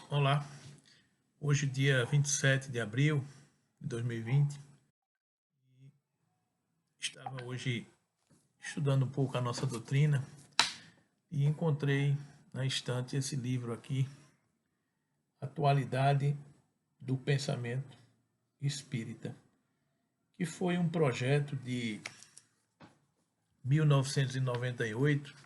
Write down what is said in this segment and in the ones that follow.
Olá, hoje dia 27 de abril de 2020, estava hoje estudando um pouco a nossa doutrina e encontrei na estante esse livro aqui, Atualidade do Pensamento Espírita, que foi um projeto de 1998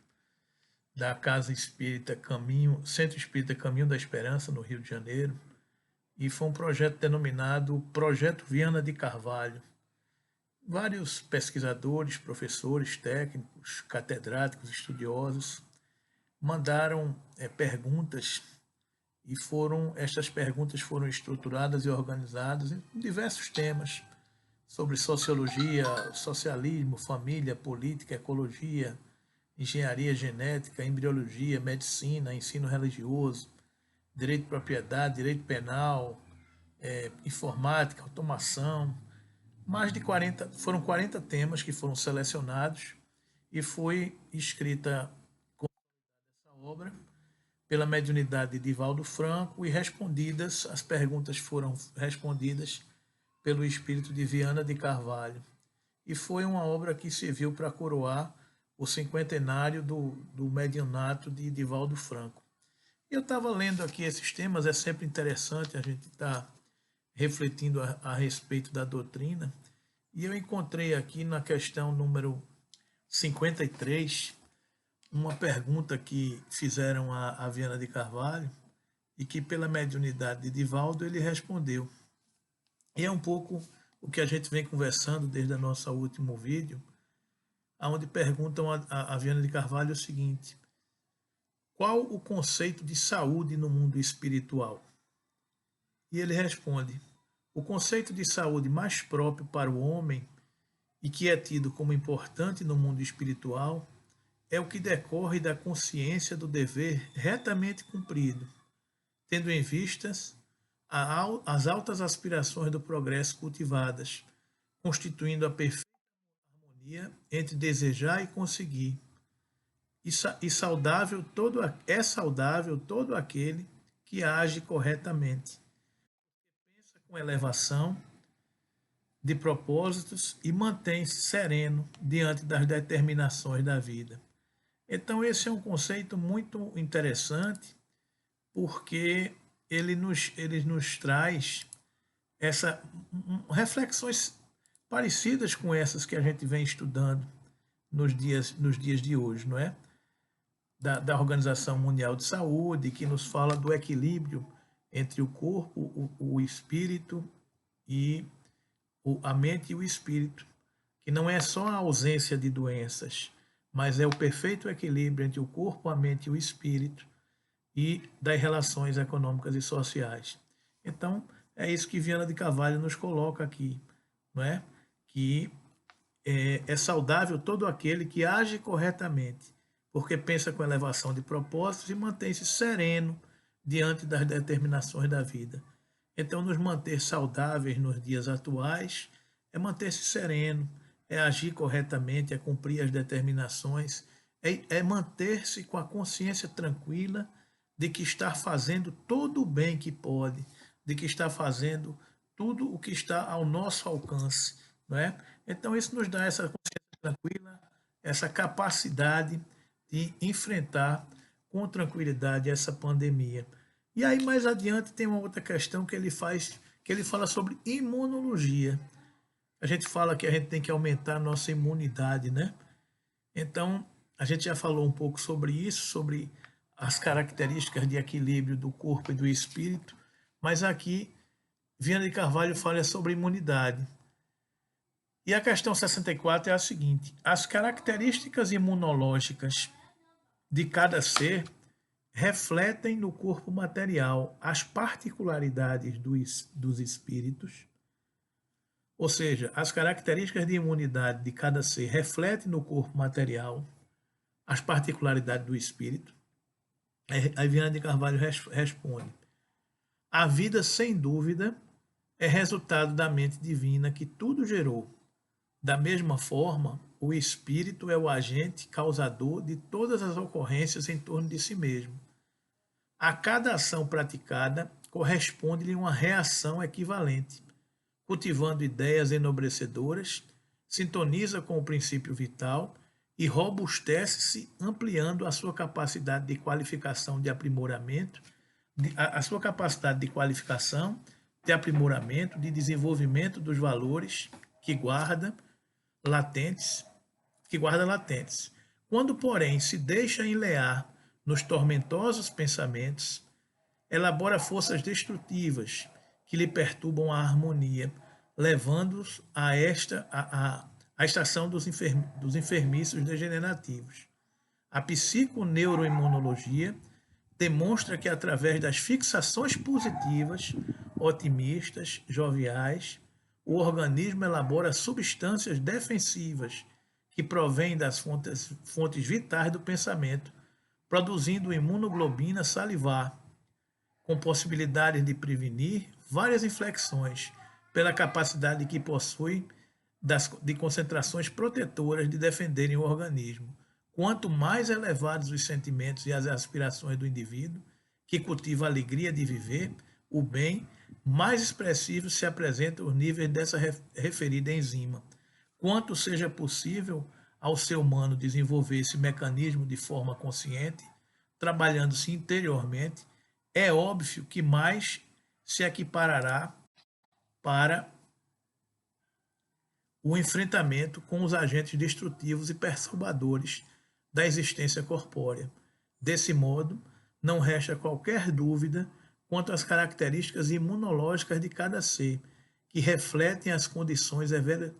da Casa Espírita Caminho, Centro Espírita Caminho da Esperança, no Rio de Janeiro, e foi um projeto denominado Projeto Viana de Carvalho. Vários pesquisadores, professores, técnicos, catedráticos, estudiosos mandaram perguntas e estas perguntas foram estruturadas e organizadas em diversos temas sobre sociologia, socialismo, família, política, ecologia, engenharia genética, embriologia, medicina, ensino religioso, direito de propriedade, direito penal, informática, automação. Mais de 40, foram 40 temas que foram selecionados e foi escrita essa obra pela mediunidade de Divaldo Franco e as perguntas foram respondidas pelo espírito de Viana de Carvalho. E foi uma obra que serviu para coroar o cinquentenário do mediunato de Divaldo Franco. Eu estava lendo aqui esses temas, é sempre interessante a gente estar refletindo a respeito da doutrina, e eu encontrei aqui na questão número 53 uma pergunta que fizeram a Viana de Carvalho e que, pela mediunidade de Divaldo, ele respondeu. E é um pouco o que a gente vem conversando desde o nosso último vídeo, onde perguntam a Viana de Carvalho o seguinte: qual o conceito de saúde no mundo espiritual? E ele responde: o conceito de saúde mais próprio para o homem e que é tido como importante no mundo espiritual é o que decorre da consciência do dever retamente cumprido, tendo em vistas as altas aspirações do progresso cultivadas, constituindo a perfeita harmonia entre desejar e conseguir. E saudável todo aquele que age corretamente, pensa com elevação de propósitos e mantém-se sereno diante das determinações da vida. Então, esse é um conceito muito interessante, porque ele nos traz reflexões parecidas com essas que a gente vem estudando nos dias de hoje, não é? Da Organização Mundial de Saúde, que nos fala do equilíbrio entre o corpo, o espírito e a mente e o espírito, que não é só a ausência de doenças, mas é o perfeito equilíbrio entre o corpo, a mente e o espírito e das relações econômicas e sociais. Então, é isso que Viana de Carvalho nos coloca aqui, não é? Que é saudável todo aquele que age corretamente, porque pensa com elevação de propósitos e mantém-se sereno diante das determinações da vida. Então, nos manter saudáveis nos dias atuais é manter-se sereno, é agir corretamente, é cumprir as determinações, é manter-se com a consciência tranquila de que está fazendo todo o bem que pode, de que está fazendo tudo o que está ao nosso alcance, não é? Então, isso nos dá essa consciência tranquila, essa capacidade de enfrentar com tranquilidade essa pandemia. E aí, mais adiante, tem uma outra questão que ele fala sobre imunologia. A gente fala que a gente tem que aumentar a nossa imunidade, né? Então, a gente já falou um pouco sobre isso, sobre as características de equilíbrio do corpo e do espírito, mas aqui Viana de Carvalho fala sobre imunidade. E a questão 64 é a seguinte: as características imunológicas de cada ser refletem no corpo material as particularidades dos espíritos, ou seja, as características de imunidade de cada ser refletem no corpo material as particularidades do espírito. Aí Viana de Carvalho responde: a vida, sem dúvida, é resultado da mente divina que tudo gerou. Da mesma forma, o espírito é o agente causador de todas as ocorrências em torno de si mesmo. A cada ação praticada corresponde-lhe uma reação equivalente, cultivando ideias enobrecedoras, sintoniza com o princípio vital e robustece-se, ampliando a sua capacidade de qualificação de aprimoramento, a sua capacidade de qualificação, de aprimoramento, de desenvolvimento dos valores latentes, que guarda latentes. Quando, porém, se deixa enlear nos tormentosos pensamentos, elabora forças destrutivas que lhe perturbam a harmonia, levando-os a estação dos enfermícios degenerativos. A psiconeuroimunologia demonstra que, através das fixações positivas, otimistas, joviais, o organismo elabora substâncias defensivas que provêm das fontes vitais do pensamento, produzindo imunoglobina salivar, com possibilidade de prevenir várias infecções, pela capacidade que possui de concentrações protetoras de defenderem o organismo. Quanto mais elevados os sentimentos e as aspirações do indivíduo, que cultiva a alegria de viver, o bem, mais expressivos se apresentam os níveis dessa referida enzima. Quanto seja possível ao ser humano desenvolver esse mecanismo de forma consciente, trabalhando-se interiormente, é óbvio que mais se equiparará para o enfrentamento com os agentes destrutivos e perturbadores da existência corpórea. Desse modo, não resta qualquer dúvida quanto às características imunológicas de cada ser, que refletem as condições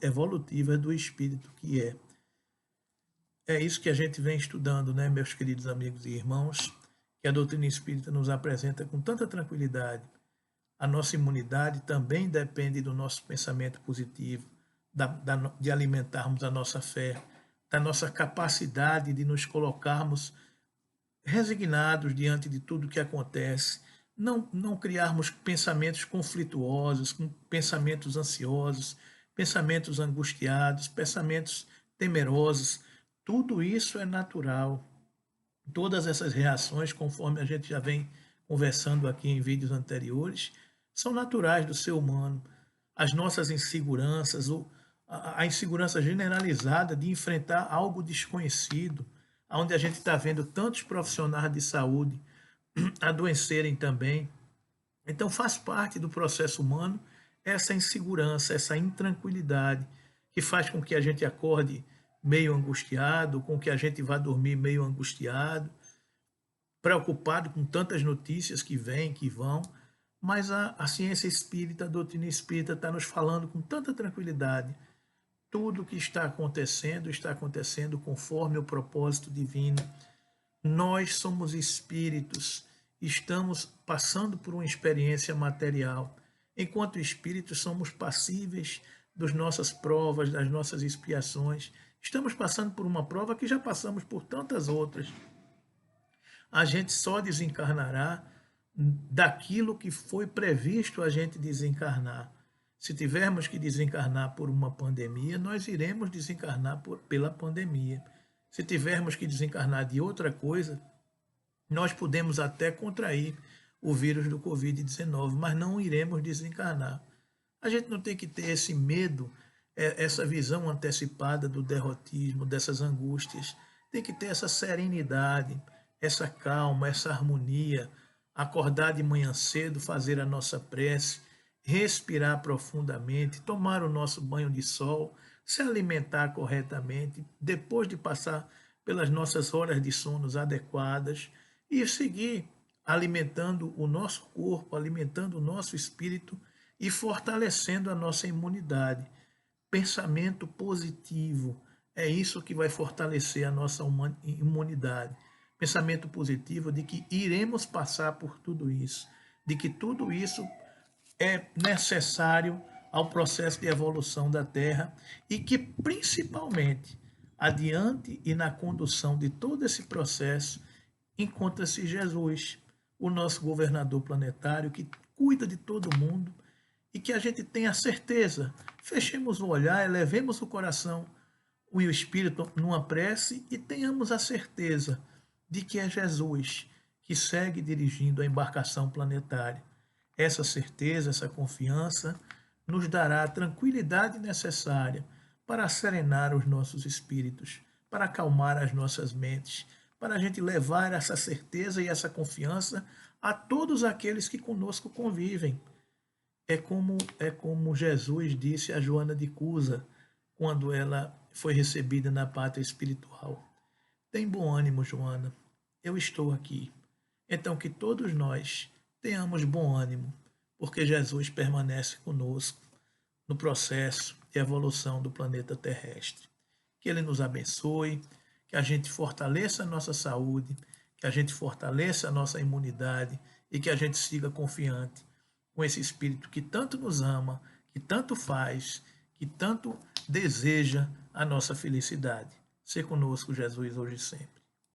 evolutivas do espírito que é. É isso que a gente vem estudando, né, meus queridos amigos e irmãos, que a doutrina espírita nos apresenta com tanta tranquilidade. A nossa imunidade também depende do nosso pensamento positivo, de alimentarmos a nossa fé, da nossa capacidade de nos colocarmos resignados diante de tudo que acontece, não criarmos pensamentos conflituosos, pensamentos ansiosos, pensamentos angustiados, pensamentos temerosos. Tudo isso é natural. Todas essas reações, conforme a gente já vem conversando aqui em vídeos anteriores, são naturais do ser humano. As nossas inseguranças, a insegurança generalizada de enfrentar algo desconhecido, onde a gente está vendo tantos profissionais de saúde adoecerem também. Então faz parte do processo humano essa insegurança, essa intranquilidade, que faz com que a gente acorde meio angustiado, com que a gente vá dormir meio angustiado, preocupado com tantas notícias que vêm, que vão, mas a ciência espírita, a doutrina espírita está nos falando com tanta tranquilidade. Tudo que está acontecendo conforme o propósito divino. Nós somos espíritos, estamos passando por uma experiência material. Enquanto espíritos, somos passíveis das nossas provas, das nossas expiações. Estamos passando por uma prova que já passamos por tantas outras. A gente só desencarnará daquilo que foi previsto a gente desencarnar. Se tivermos que desencarnar por uma pandemia, nós iremos desencarnar pela pandemia. Se tivermos que desencarnar de outra coisa, nós podemos até contrair o vírus do Covid-19, mas não iremos desencarnar. A gente não tem que ter esse medo, essa visão antecipada do derrotismo, dessas angústias. Tem que ter essa serenidade, essa calma, essa harmonia, acordar de manhã cedo, fazer a nossa prece, respirar profundamente, tomar o nosso banho de sol, se alimentar corretamente, depois de passar pelas nossas horas de sonos adequadas e seguir alimentando o nosso corpo, alimentando o nosso espírito e fortalecendo a nossa imunidade. Pensamento positivo é isso que vai fortalecer a nossa imunidade. Pensamento positivo de que iremos passar por tudo isso, de que tudo isso é necessário ao processo de evolução da Terra e que, principalmente, adiante e na condução de todo esse processo, encontra-se Jesus, o nosso governador planetário, que cuida de todo mundo e que a gente tenha certeza. Fechemos o olhar, elevemos o coração e o espírito numa prece e tenhamos a certeza de que é Jesus que segue dirigindo a embarcação planetária. Essa certeza, essa confiança nos dará a tranquilidade necessária para serenar os nossos espíritos, para acalmar as nossas mentes, para a gente levar essa certeza e essa confiança a todos aqueles que conosco convivem. É como Jesus disse a Joana de Cusa, quando ela foi recebida na pátria espiritual. Tem bom ânimo, Joana, eu estou aqui. Então que todos nós tenhamos bom ânimo, porque Jesus permanece conosco no processo de evolução do planeta terrestre. Que Ele nos abençoe, que a gente fortaleça a nossa saúde, que a gente fortaleça a nossa imunidade e que a gente siga confiante com esse Espírito que tanto nos ama, que tanto faz, que tanto deseja a nossa felicidade. Se conosco, Jesus, hoje e sempre.